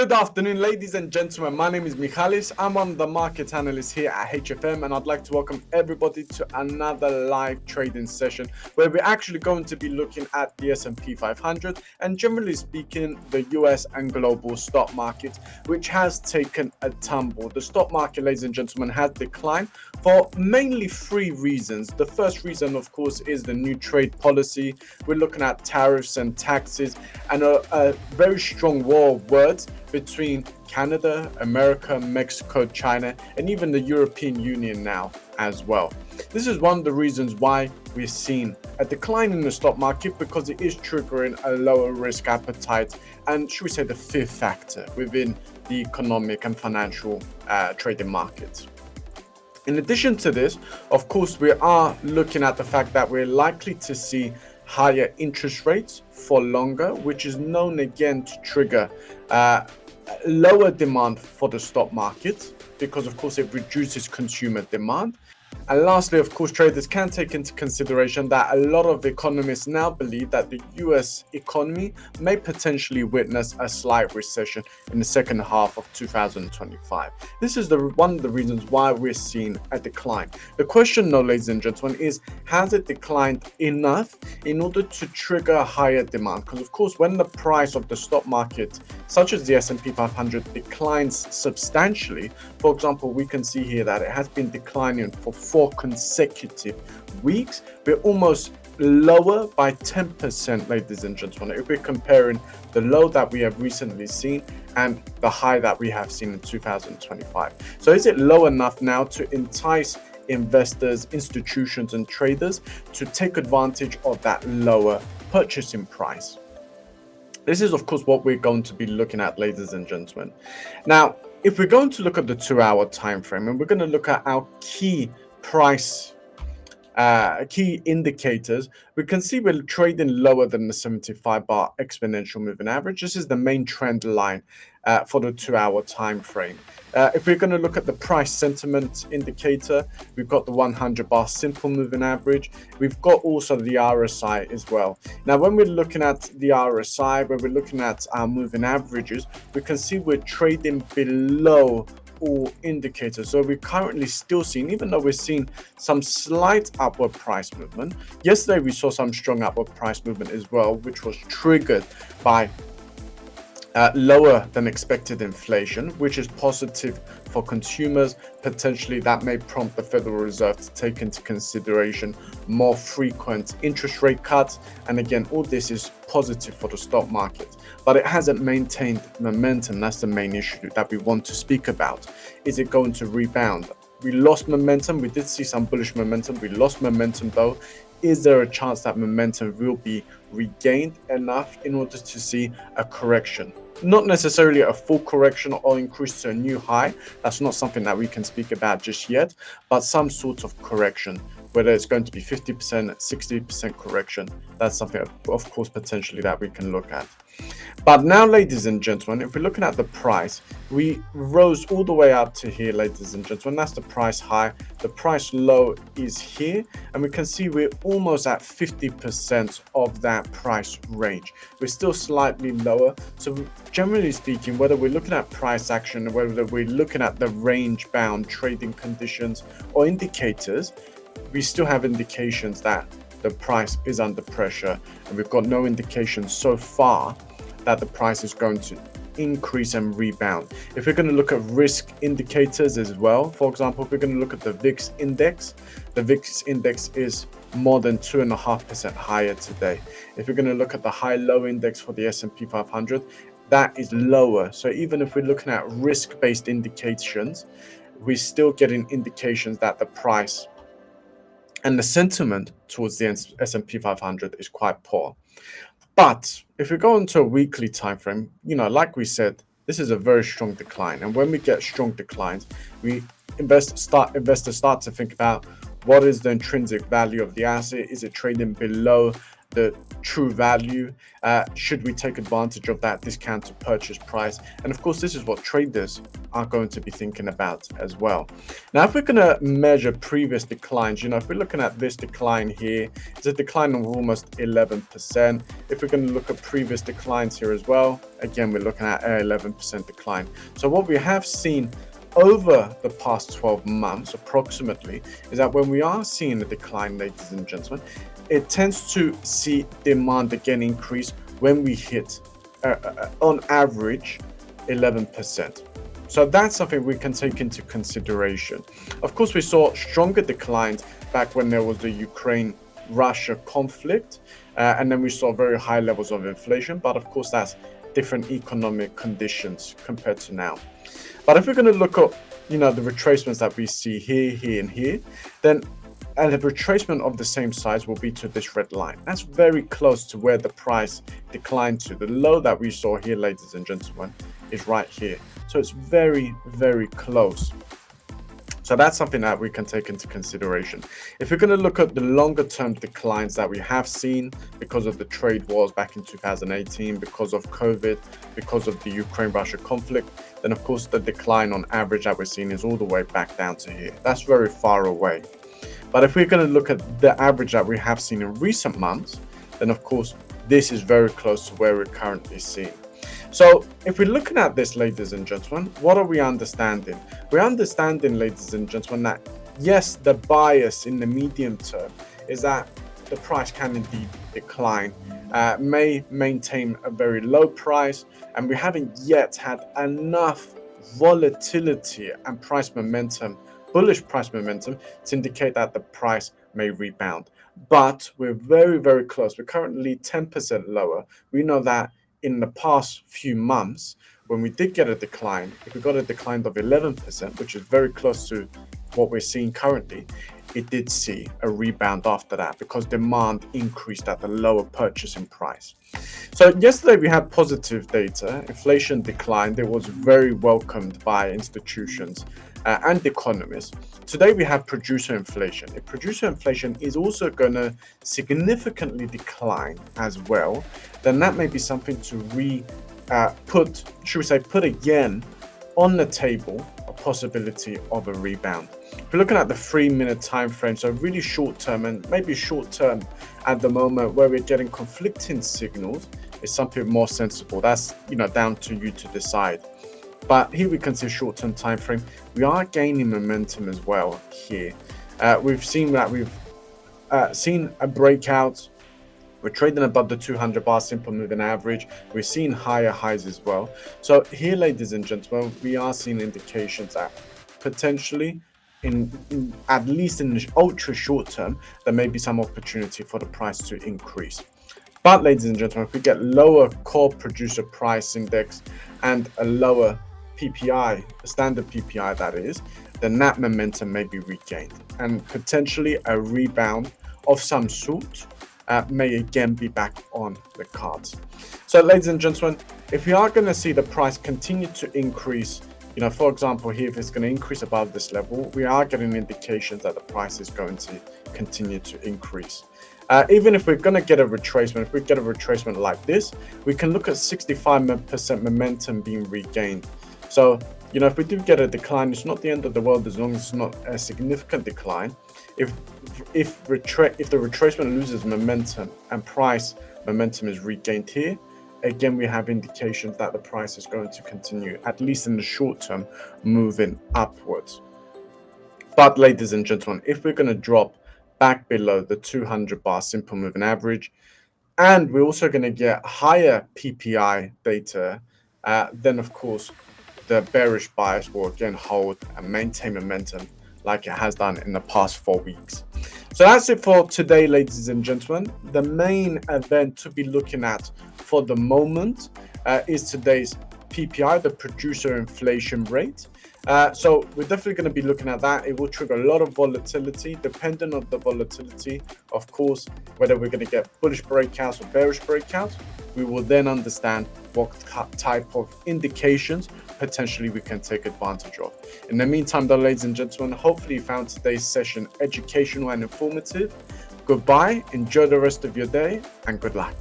Good afternoon, ladies and gentlemen. My name is Michalis. I'm one of the market analysts here at HFM, and I'd like to welcome everybody to another live trading session where we're actually going to be looking at the S&P 500 and, generally speaking, the US and global stock market, which has taken a tumble. The stock market, ladies and gentlemen, has declined for mainly three reasons. The first reason, of course, is the new trade policy. We're looking at tariffs and taxes and a very strong war of words between Canada, America, Mexico, China, and even the European Union now as well. This is one of the reasons why we're seeing a decline in the stock market, because it is triggering a lower risk appetite and, should we say, the fifth factor within the economic and financial trading markets. In addition to this, of course, we are looking at the fact that we're likely to see higher interest rates for longer, which is known again to trigger lower demand for the stock market, because of course it reduces consumer demand. And lastly, of course, traders can take into consideration that a lot of economists now believe that the US economy may potentially witness a slight recession in the second half of 2025. This is one of the reasons why we're seeing a decline. The question, though, ladies and gentlemen, is has it declined enough in order to trigger higher demand? Because, of course, when the price of the stock market, such as the S&P 500, declines substantially, for example, we can see here that it has been declining for 4 consecutive weeks. We're almost lower by 10%, ladies and gentlemen, if we're comparing the low that we have recently seen and the high that we have seen in 2025. So is it low enough now to entice investors, institutions, and traders to take advantage of that lower purchasing price? This is, of course, what we're going to be looking at, ladies and gentlemen. Now, if we're going to look at the 2-hour time frame, and we're going to look at our key indicators, we can see we're trading lower than the 75-bar exponential moving average. This is the main trend line for the 2-hour time frame. If we're going to look at the price sentiment indicator, we've got the 100-bar simple moving average. We've got also the RSI as well. Now, when we're looking at the RSI, when we're looking at our moving averages, we can see we're trading below all indicators. So we're currently still seeing, even though we're seeing some slight upward price movement. Yesterday we saw some strong upward price movement as well, which was triggered by lower than expected inflation, which is positive for consumers. Potentially that may prompt the Federal Reserve to take into consideration more frequent interest rate cuts. And again, all this is positive for the stock market, but it hasn't maintained momentum. That's the main issue that we want to speak about. Is it going to rebound? We lost momentum. We did see some bullish momentum. We lost momentum though. Is there a chance that momentum will be regained enough in order to see a correction? Not necessarily a full correction or increase to a new high. That's not something that we can speak about just yet, but some sort of correction, whether it's going to be 50%, 60% correction. That's something, of course, potentially that we can look at. But now, ladies and gentlemen, if we're looking at the price, we rose all the way up to here, ladies and gentlemen. That's the price high. The price low is here, and we can see we're almost at 50% of that price range. We're still slightly lower. So generally speaking, whether we're looking at price action, or whether we're looking at the range bound trading conditions or indicators, we still have indications that the price is under pressure, and we've got no indication so far that the price is going to increase and rebound. If we're going to look at risk indicators as well, for example, if we're going to look at the VIX index, the VIX index is more than 2.5% higher today. If we're going to look at the high-low index for the S&P 500, that is lower. So even if we're looking at risk-based indications, we're still getting indications that the price and the sentiment towards the S&P 500 is quite poor. But if we go into a weekly time frame, like we said, this is a very strong decline. And when we get strong declines, investors start to think about what is the intrinsic value of the asset. Is it trading below the true value? Should we take advantage of that discount to purchase price? And of course, this is what traders are going to be thinking about as well. Now, if we're going to measure previous declines, if we're looking at this decline here, it's a decline of almost 11%. If we're going to look at previous declines here as well, again, we're looking at an 11% decline. So what we have seen over the past 12 months approximately is that when we are seeing a decline, ladies and gentlemen, it tends to see demand again increase when we hit on average 11%. So that's something we can take into consideration. Of course, we saw stronger declines back when there was the Ukraine-Russia conflict, and then we saw very high levels of inflation, but of course that's different economic conditions compared to now. But if we're going to look at, the retracements that we see here, and here, then a retracement of the same size will be to this red line. That's very close to where the price declined to. The low that we saw here, ladies and gentlemen, is right here. So it's very, very close. So that's something that we can take into consideration. If we're going to look at the longer term declines that we have seen because of the trade wars back in 2018, because of COVID, because of the Ukraine-Russia conflict, then of course the decline on average that we're seeing is all the way back down to here. That's very far away. But if we're going to look at the average that we have seen in recent months, then of course this is very close to where we're currently seeing. So if we're looking at this, ladies and gentlemen, what are we understanding? We're understanding, ladies and gentlemen, that yes, the bias in the medium term is that the price can indeed decline, may maintain a very low price, and we haven't yet had enough volatility and price momentum, bullish price momentum, to indicate that the price may rebound. But we're very, very close. We're currently 10% lower. We know that in the past few months, when we did get a decline, if we got a decline of 11%, which is very close to what we're seeing currently, it did see a rebound after that because demand increased at the lower purchasing price. So yesterday we had positive data. Inflation declined. It was very welcomed by institutions and economists. Today we have producer inflation. If producer inflation is also going to significantly decline as well, then that may be something to put again on the table a possibility of a rebound. If you're looking at the 3-minute time frame, so really short term, and maybe short term at the moment where we're getting conflicting signals, is something more sensible. That's down to you to decide. But here we can see short-term time frame. We are gaining momentum as well here. We've seen that we've seen a breakout. We're trading above the 200 bar simple moving average. We're seeing higher highs as well. So here, ladies and gentlemen, we are seeing indications that potentially, at least in the ultra short term, there may be some opportunity for the price to increase. But ladies and gentlemen, if we get lower core producer price index and a lower PPI, the standard PPI that is, then that momentum may be regained and potentially a rebound of some sort may again be back on the cards. So ladies and gentlemen, if we are going to see the price continue to increase, for example, here, if it's going to increase above this level, we are getting indications that the price is going to continue to increase. Even if we're going to get a retracement, if we get a retracement like this, we can look at 65% momentum being regained. So, if we do get a decline, it's not the end of the world as long as it's not a significant decline. If the retracement loses momentum and price momentum is regained here, again, we have indications that the price is going to continue, at least in the short term, moving upwards. But ladies and gentlemen, if we're going to drop back below the 200 bar simple moving average, and we're also going to get higher PPI data, then of course the bearish bias will again hold and maintain momentum like it has done in the past 4 weeks. So that's it for today, ladies and gentlemen. The main event to be looking at for the moment is today's PPI, the producer inflation rate. So we're definitely going to be looking at that. It will trigger a lot of volatility. Depending on the volatility, of course, whether we're going to get bullish breakouts or bearish breakouts, we will then understand what type of indications potentially we can take advantage of. In the meantime, though, ladies and gentlemen, hopefully you found today's session educational and informative. Goodbye, enjoy the rest of your day, and good luck.